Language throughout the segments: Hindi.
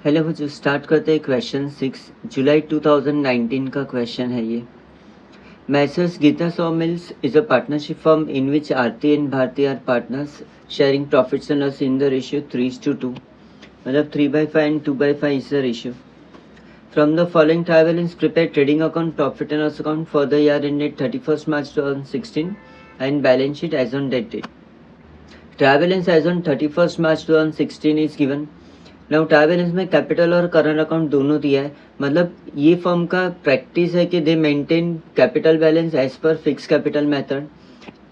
हेलो बच्चों, स्टार्ट करते हैं। क्वेश्चन 6 जुलाई 2019 का क्वेश्चन है ये। Messrs Geeta saw mills is a partnership firm in which Aarti and Bharti are partners sharing profits and loss in the ratio 3:2, मतलब 3/5 and 2/5 is the ratio. From the following trial balance prepare trading account, profit and loss account for the year ended 31st March 2016 and balance sheet as on date date. Trial balance as on 31st March 2016 is given. Now trial balance में कैपिटल और करंट अकाउंट दोनों दिया है, मतलब ये फर्म का प्रैक्टिस है कि they maintain capital balance as per fix capital method.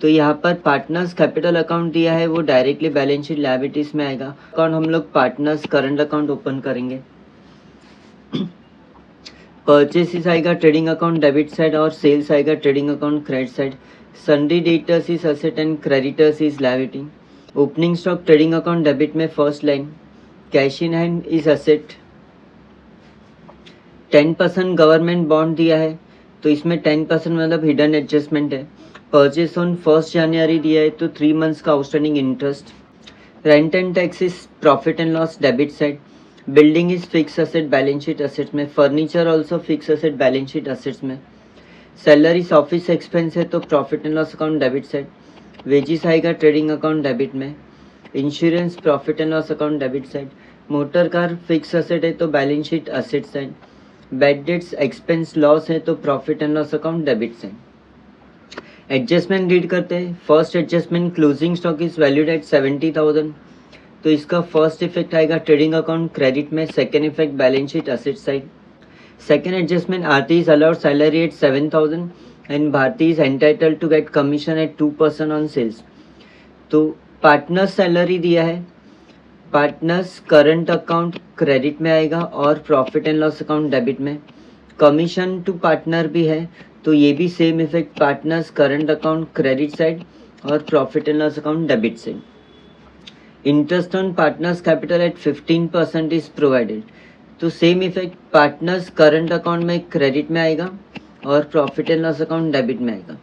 तो यहाँ पर पार्टनर्स कैपिटल अकाउंट दिया है, वो डायरेक्टली बैलेंस शीट लायबिलिटीज में आएगा। अकाउंट हम लोग पार्टनर्स करंट अकाउंट ओपन करेंगे। परचेसिस आएगा ट्रेडिंग अकाउंट डेबिट साइड और सेल्स आएगा trading account credit side. Sundry debtors is asset and creditors is liability. Opening stock trading account debit में first line. Cash in hand is asset. 10% government bond दिया है, तो इसमें 10% मतलब हिडन एडजस्टमेंट है। परचेस ऑन 1 जनवरी दिया है, तो 3 मंथ्स का outstanding interest. Rent and tax is profit and loss debit side. Building is fix asset balance sheet assets में। Furniture also fix asset balance sheet assets में। सैलरीज ऑफिस एक्सपेंस है, तो profit and loss account debit side. Wages आएगा ट्रेडिंग अकाउंट डेबिट में। Insurance profit and loss account debit side. Motor car fix asset है, तो balance sheet asset side. Bad debts expense loss है, तो profit and loss account debit side. Adjustment read करते हैं। First adjustment closing stock is valued at 70,000, तो इसका फर्स्ट इफेक्ट आएगा ट्रेडिंग अकाउंट क्रेडिट में। Second effect balance sheet asset side. Second adjustment Aarti is allowed salary at 7,000 and Bharti is entitled to get commission at 2% on sales. तो पार्टनर्स सैलरी दिया है, पार्टनर्स करंट अकाउंट क्रेडिट में आएगा और profit and loss account debit में। कमीशन टू पार्टनर भी है, तो ये भी same effect partners current account credit side और profit and loss account debit side. Interest on partners capital at 15% is provided, तो same effect partners current account में क्रेडिट में आएगा और profit and loss account debit में आएगा।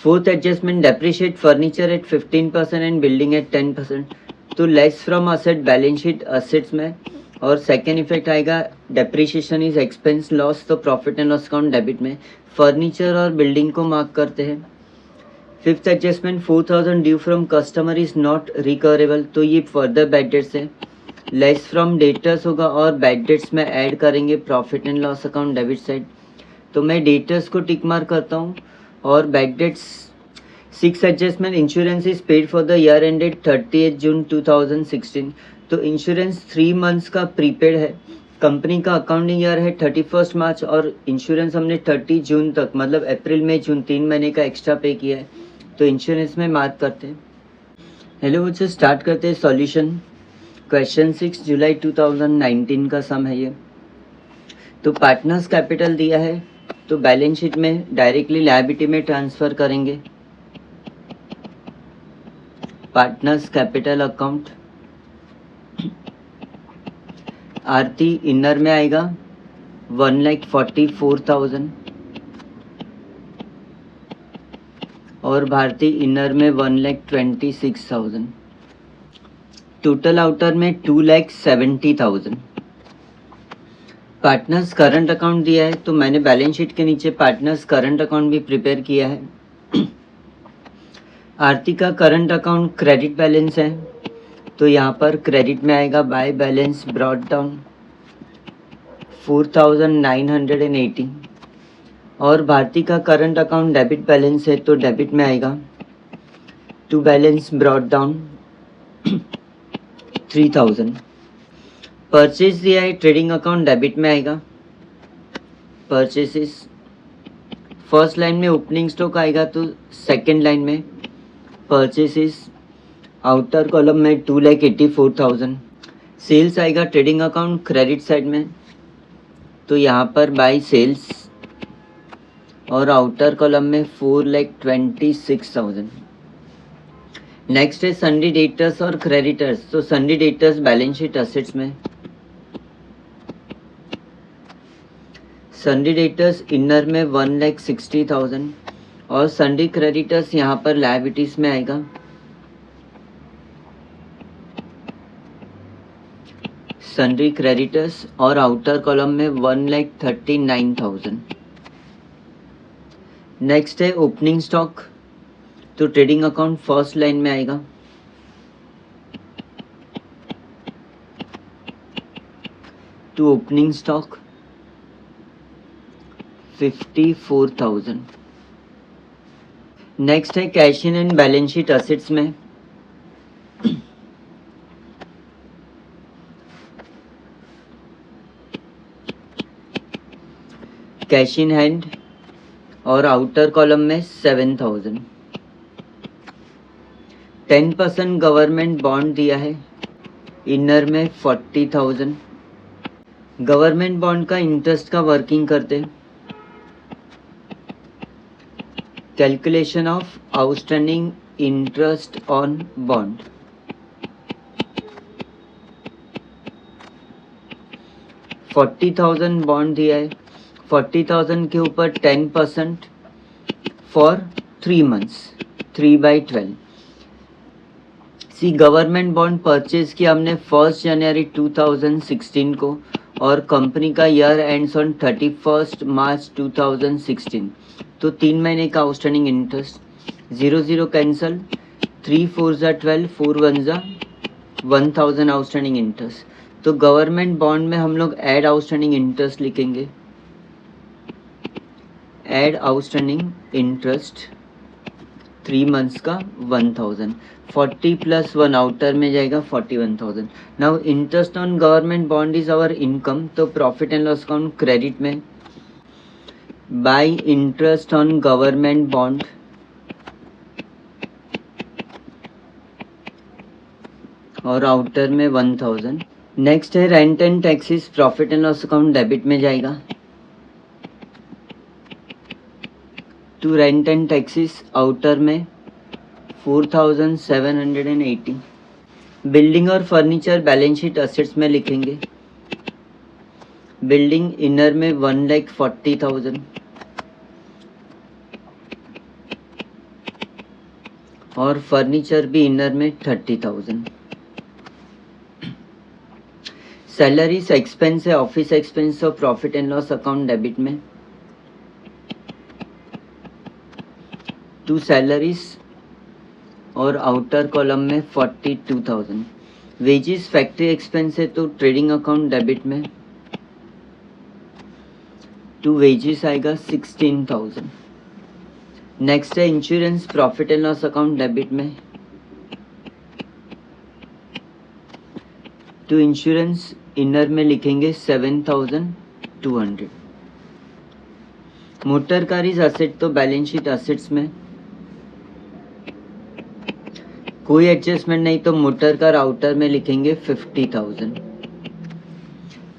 Fourth adjustment depreciate furniture at 15% and building at 10%, तो less from asset balance sheet assets में। और सेकेंड इफेक्ट आएगा डेप्रिशिएशन इज एक्सपेंस लॉस, तो profit and loss account debit में। फर्नीचर और बिल्डिंग को मार्क करते हैं। Fifth adjustment 4,000 due from customer is not recoverable, तो ये फर्दर बैड डेट्स है। लेस फ्रॉम डेटर्स होगा और बैड डेट्स में ऐड करेंगे profit and loss account debit side, तो मैं डेटर्स को टिक मार्क करता हूँ और bad debts. Six adjustment insurance is paid for the year ended 30th June 2016, तो इंश्योरेंस 3 मंथ्स का प्रीपेड है। कंपनी का अकाउंटिंग ईयर है 31st March और इंश्योरेंस हमने 30 जून तक, मतलब अप्रैल मई जून 3 महीने का एक्स्ट्रा पे किया है, तो इंश्योरेंस में मार्क करते हैं। हेलो बच्चों, स्टार्ट करते हैं सॉल्यूशन। क्वेश्चन 6 जुलाई 2019 का सम है ये। तो पार्टनर्स कैपिटल दिया है, तो बैलेंस शीट में डायरेक्टली लायबिलिटी में ट्रांसफर करेंगे। पार्टनर्स कैपिटल अकाउंट आरती इनर में आएगा 1,44,000 और भारती इनर में 1,26,000। टोटल आउटर में 2,70,000। पार्टनर्स करंट अकाउंट दिया है, तो मैंने बैलेंस शीट के नीचे पार्टनर्स करंट अकाउंट भी प्रिपेयर किया है। आरती का करंट अकाउंट क्रेडिट बैलेंस है, तो यहाँ पर क्रेडिट में आएगा बाय बैलेंस ब्रॉट डाउन 4,980 और भारती का करंट अकाउंट डेबिट बैलेंस है, तो डेबिट में आएगा to balance brought down 3,000। Purchase दिया है, ट्रेडिंग अकाउंट डेबिट में आएगा। परचेसेस फर्स्ट लाइन में ओपनिंग स्टॉक आएगा, तो सेकेंड लाइन में परचेसेस आउटर कॉलम में 2,84,000। सेल्स आएगा ट्रेडिंग अकाउंट क्रेडिट साइड में, तो यहाँ पर बाय सेल्स और आउटर कॉलम में 4,26,000। नेक्स्ट है सन्डी डेटर्स और क्रेडिटर्स, तो sundry debtors balance sheet assets में। सन्डी डेटर्स इनर में 1,60,000 और सन्डी क्रेडिटर्स यहाँ पर लायबिलिटीज में आएगा। सन्ड्री क्रेडिटर्स और आउटर कॉलम में 1,39,000। नेक्स्ट है ओपनिंग स्टॉक, तो ट्रेडिंग अकाउंट फर्स्ट लाइन में आएगा। To opening stock 54,000। नेक्स्ट है cash in and balance sheet assets में कैश इन हैंड और आउटर कॉलम में 7,000। 10% गवर्नमेंट बॉन्ड दिया है, इनर में 40,000। गवर्नमेंट बॉन्ड का इंटरेस्ट का वर्किंग करते, calculation of outstanding interest on bond. $40,000 bond दिया है, 40,000 के ऊपर 10% for 3 months, 3/12। See government bond purchase किया हमने 1 जनवरी 2016 को और कंपनी का ईयर एंड्स ऑन 31 मार्च 2016, तो 3 महीने का outstanding interest. 0 cancel, 3 4 12, 4 1 1,000 outstanding interest. तो गवर्नमेंट बॉन्ड में हम लोग ऐड आउटस्टैंडिंग इंटरेस्ट लिखेंगे, ऐड आउटस्टैंडिंग इंटरेस्ट 3 मंथ्स का 1,000, 40 + 1 आउटर में जाएगा 41,000। Now interest on government bond is our income, तो profit and loss account credit में by interest on government bond और आउटर में 1,000। नेक्स्ट है rent and taxes, profit and loss account debit में जाएगा। To rent and taxes outer में 4,780। बिल्डिंग और फर्नीचर बैलेंस शीट असेट्स में लिखेंगे, बिल्डिंग इनर में 1,40,000 और फर्नीचर भी इनर में 30,000। सैलरीज एक्सपेंस है, ऑफिस एक्सपेंस और profit and loss account debit में। टू सैलरीज और आउटर कॉलम में 42,000। वेजेस फैक्ट्री एक्सपेंस है, तो ट्रेडिंग अकाउंट डेबिट में टू वेजेस आएगा 16,000। नेक्स्ट है insurance, profit and loss account debit में टू इंश्योरेंस इनर में लिखेंगे 7,200। मोटर कार इज असेट, तो बैलेंस शीट असेट्स में कोई एडजस्टमेंट नहीं, तो मोटर कार आउटर में लिखेंगे 50,000।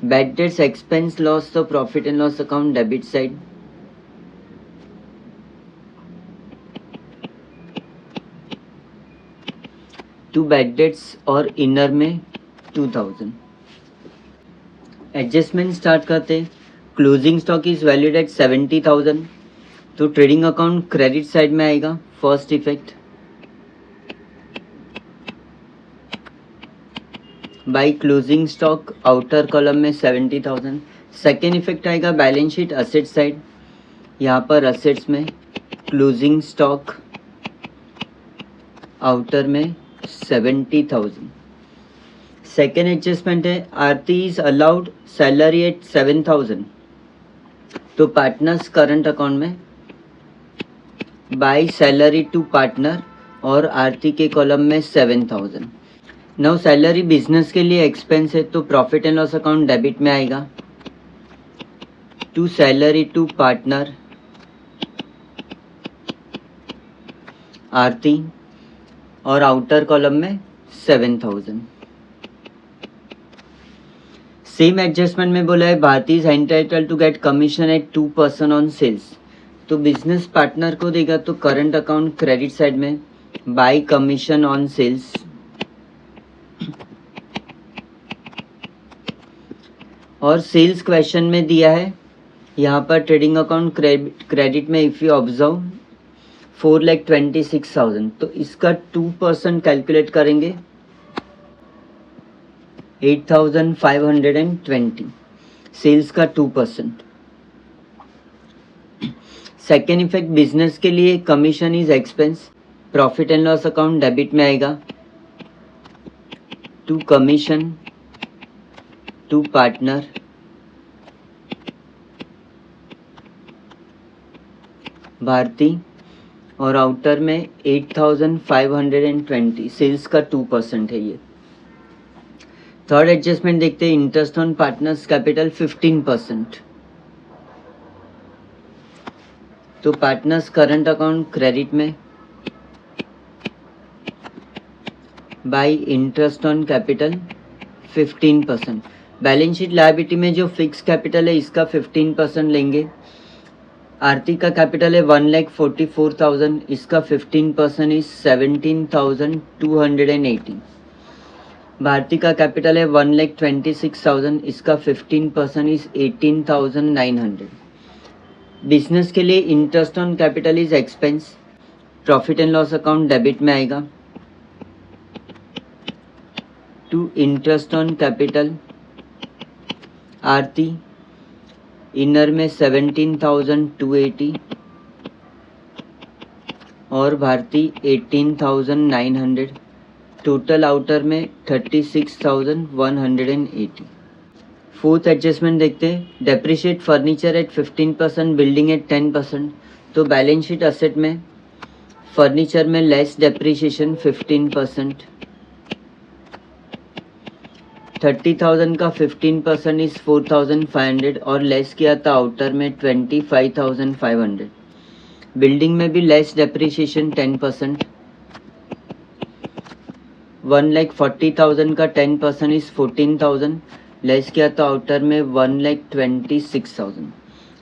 बैड डेट्स एक्सपेंस लॉस, तो profit and loss account debit side. To bad debts और इनर में 2,000। एडजस्टमेंट स्टार्ट करते, closing stock is valued at 70,000, तो ट्रेडिंग अकाउंट क्रेडिट साइड में आएगा। First effect by closing stock outer column में 70,000। सेकेंड इफेक्ट आएगा बैलेंस शीट असेट साइड, यहाँ पर असेट्स में क्लोजिंग स्टॉक आउटर में 70,000। सेकेंड एडजस्टमेंट है आरती इज अलाउड सैलरी एट 7,000, तो पार्टनर्स करंट अकाउंट में बाय सैलरी टू पार्टनर और आरती के कॉलम में 7,000। नाउ सैलरी बिजनेस के लिए एक्सपेंस है, तो profit and loss account debit में आएगा। टू सैलरी टू पार्टनर आरती और आउटर कॉलम में 7,000। सेम एडजस्टमेंट में बोला है Bharti is entitled to get commission at 2% on sales, तो बिजनेस पार्टनर को देगा, तो करंट अकाउंट क्रेडिट साइड में बाय कमीशन ऑन सेल्स। और सेल्स क्वेश्चन में दिया है यहाँ पर ट्रेडिंग अकाउंट क्रेडिट में इफ़ यू ऑब्जर्व 4,26,000, तो इसका 2% कैलकुलेट करेंगे, 8,520, सेल्स का 2%। सेकेंड इफेक्ट बिजनेस के लिए commission is expense, profit and loss account debit में आएगा to commission to partner Bharti, और आउटर में 8,520, सेल्स का 2% है ये। थर्ड एडजस्टमेंट देखते हैं, इंटरेस्ट ऑन पार्टनर्स कैपिटल 15%। तो पार्टनर्स करंट अकाउंट क्रेडिट में by interest on capital 15%। Balance sheet liability में जो फिक्स कैपिटल है इसका 15% लेंगे। आरती का कैपिटल है 1,44,000, इसका 15% इज 17,280। भारती का कैपिटल है 1,26,000, इसका 15% इज 18,900। बिजनेस के लिए interest on capital is expense, profit and loss account debit में आएगा to interest on capital Aarti, inner में 17,280 और भारती 18,900, टोटल आउटर में 36,180। फोर्थ एडजस्टमेंट देखते हैं, depreciate furniture at 15%, building at 10%। तो बैलेंस शीट असेट में फर्नीचर में लेस डेप्रिशिएशन 15%, 30,000 का 15% इज 4,500 और लेस किया था आउटर में 25,500। बिल्डिंग में भी लेस डेप्रिशिएशन 10%, 1,40,000 का 10% इज 14,000, लेस किया था आउटर में 1,26,000।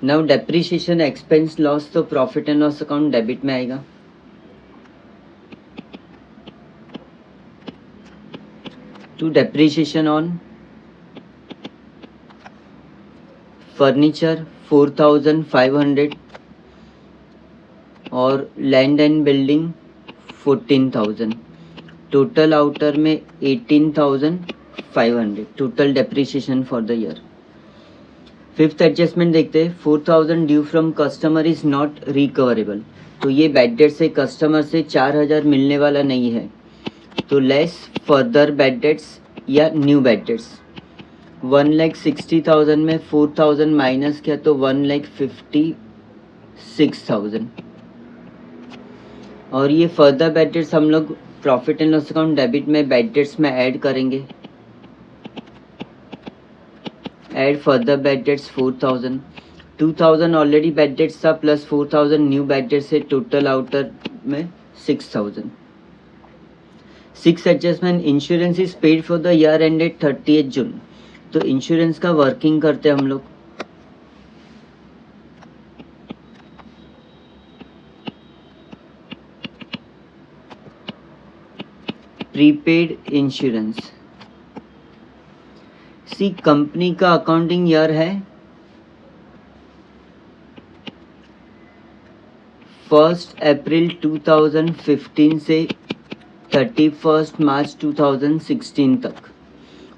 नाउ डेप्रिशिएशन एक्सपेंस लॉस, तो profit and loss account debit में आएगा टू डेप्रिशिएशन ऑन फर्नीचर 4,500 और land and building 14,000, total outer में 18,500, total depreciation for the year. Fifth adjustment देखते हैं, 4,000 due from customer is not recoverable. तो ये बैड डेट से कस्टमर से 4,000 मिलने वाला नहीं है, तो लेस फर्दर बैड डेट्स या न्यू बैड डेट्स। 1,60,000 में 4,000 माइनस किया तो 1,56,000, और ये फर्दर बैड डेट्स हम लोग profit and loss account debit में बैड डेट्स में ऐड करेंगे। Add further bad debts 4,000, 2,000 already bad debts था प्लस 4,000 न्यू बैड डेट्स से टोटल आउटर में 6,000। Six adjustment, insurance is paid for the year ended 30 जून। तो इंश्योरेंस का वर्किंग करते हैं हम लोग। प्रीपेड इंश्योरेंस, सी कंपनी का अकाउंटिंग ईयर है 1 अप्रैल 2015 से 31 मार्च 2016 तक,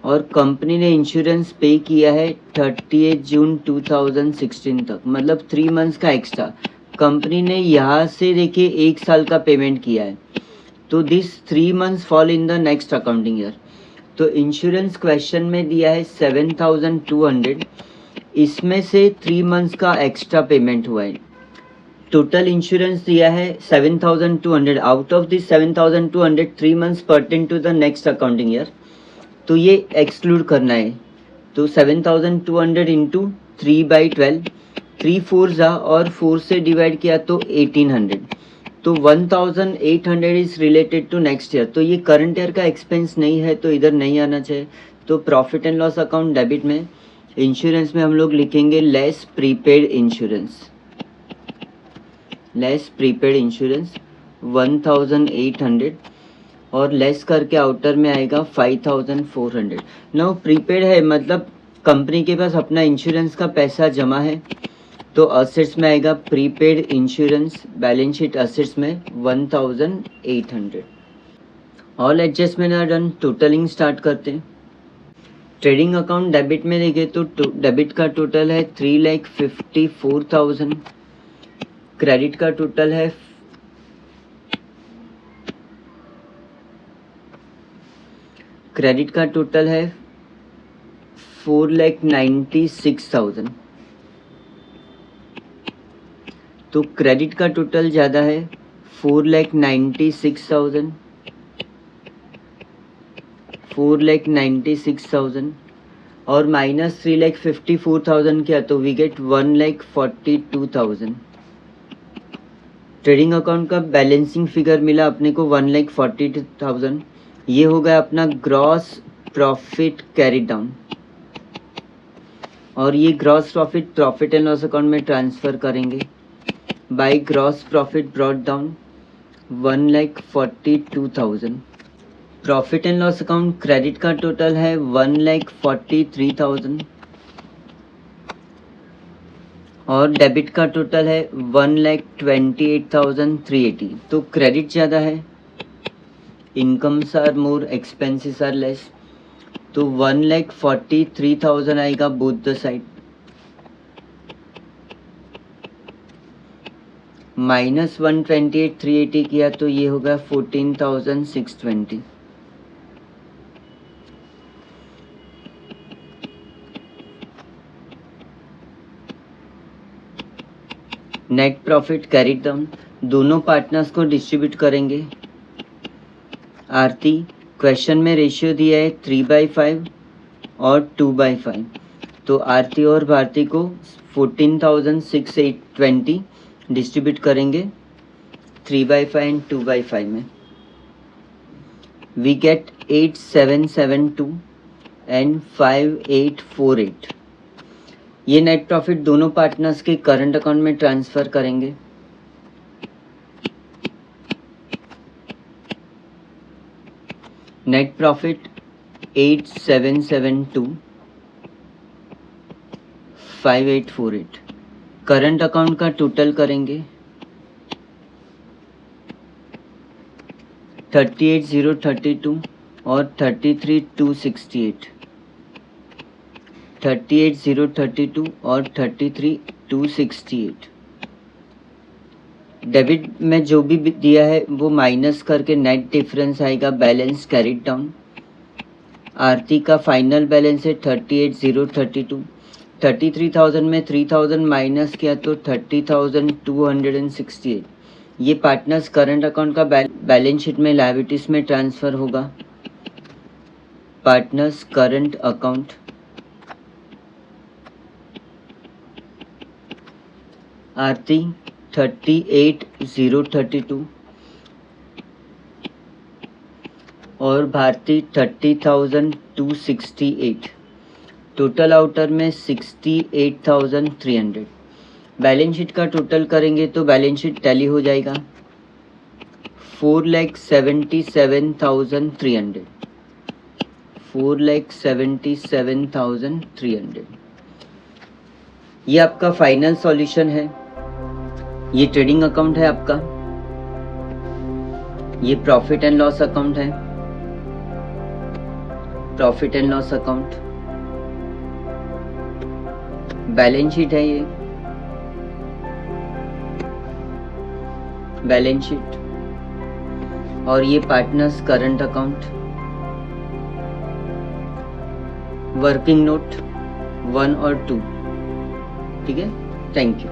और कंपनी ने इंश्योरेंस पे किया है 30 जून 2016 तक, मतलब 3 मंथ्स का एक्स्ट्रा कंपनी ने यहाँ से देखिए 1 साल का पेमेंट किया है, तो this 3 months fall in the next accounting year. तो इंश्योरेंस क्वेश्चन में दिया है 7,200, इसमें से 3 मंथ्स का एक्स्ट्रा पेमेंट हुआ है। टोटल इंश्योरेंस दिया है 7,200, out of this 7,200 3 months pertain to the next accounting year, तो ये एक्सक्लूड करना है। तो 7,200 इंटू 3/12, 3 4 जा और 4 से डिवाइड किया तो 1,800, तो 1,800 is related to next year. तो ये करंट ईयर का एक्सपेंस नहीं है, तो इधर नहीं आना चाहिए। तो profit and loss account debit में इंश्योरेंस में हम लोग लिखेंगे less prepaid insurance, less prepaid insurance 1,800 और लेस करके आउटर में आएगा 5,400। नाउ प्रीपेड है मतलब कंपनी के पास अपना इंश्योरेंस का पैसा जमा है, तो असेट्स में आएगा prepaid insurance, balance sheet assets में 1,800। All adjustment are done, totalling start करते हैं। ट्रेडिंग अकाउंट डेबिट में देखें तो डेबिट का टोटल है 3,54,000, क्रेडिट का टोटल है 4,96,000। तो क्रेडिट का टोटल ज़्यादा है 4,96,000 और माइनस 3,54,000 किया तो वी गेट 1,42,000। ट्रेडिंग अकाउंट का बैलेंसिंग फिगर मिला अपने को 1,42,000। ये हो गया अपना ग्रॉस प्रॉफिट कैरी डाउन और ये gross profit and loss account में ट्रांसफ़र करेंगे by gross profit brought down 1,42,000। Profit and loss account credit का टोटल है 1,43,000 और डेबिट का टोटल है 1,28,380। तो क्रेडिट ज़्यादा है, incomes are more, expenses are less, तो 1,43,000 आएगा बोथ द साइड, माइनस 128,380 किया तो ये होगा 14,620। नेट प्रॉफिट कैरीड डाउन दोनों पार्टनर्स को डिस्ट्रीब्यूट करेंगे। आरती, क्वेश्चन में रेशियो दिया है 3/5 और 2/5, तो आरती और भारती को 14,620 डिस्ट्रीब्यूट करेंगे 3/5 एंड 2/5 में। We get 8,772 and 5,848। ये नेट प्रॉफिट दोनों पार्टनर्स के करंट अकाउंट में ट्रांसफ़र करेंगे। Net profit 8,772 5,848। करंट अकाउंट का टोटल करेंगे 38,032 और 33,268। 38,032 और 33,268। डेबिट में जो भी दिया है वो माइनस करके नेट डिफरेंस आएगा बैलेंस कैरीड डाउन। आरती का फाइनल बैलेंस है 38,032। 33,000 में 3,000 माइनस किया तो 30,268। ये पार्टनर्स करंट अकाउंट का बैलेंस शीट में लायबिलिटीज में ट्रांसफ़र होगा। पार्टनर्स करंट अकाउंट आरती 38,032 और भारती 30,268। टोटल आउटर में 68,300। बैलेंस शीट का टोटल करेंगे तो बैलेंस शीट टैली हो जाएगा 4,77,300। 4,77,300। ये आपका फाइनल सॉल्यूशन है। ये ट्रेडिंग अकाउंट है आपका, ये प्रॉफिट एंड लॉस अकाउंट है, profit and loss account, balance sheet है, ये बैलेंस शीट, और ये partners current account, working note 1 और 2। ठीक है, थैंक यू।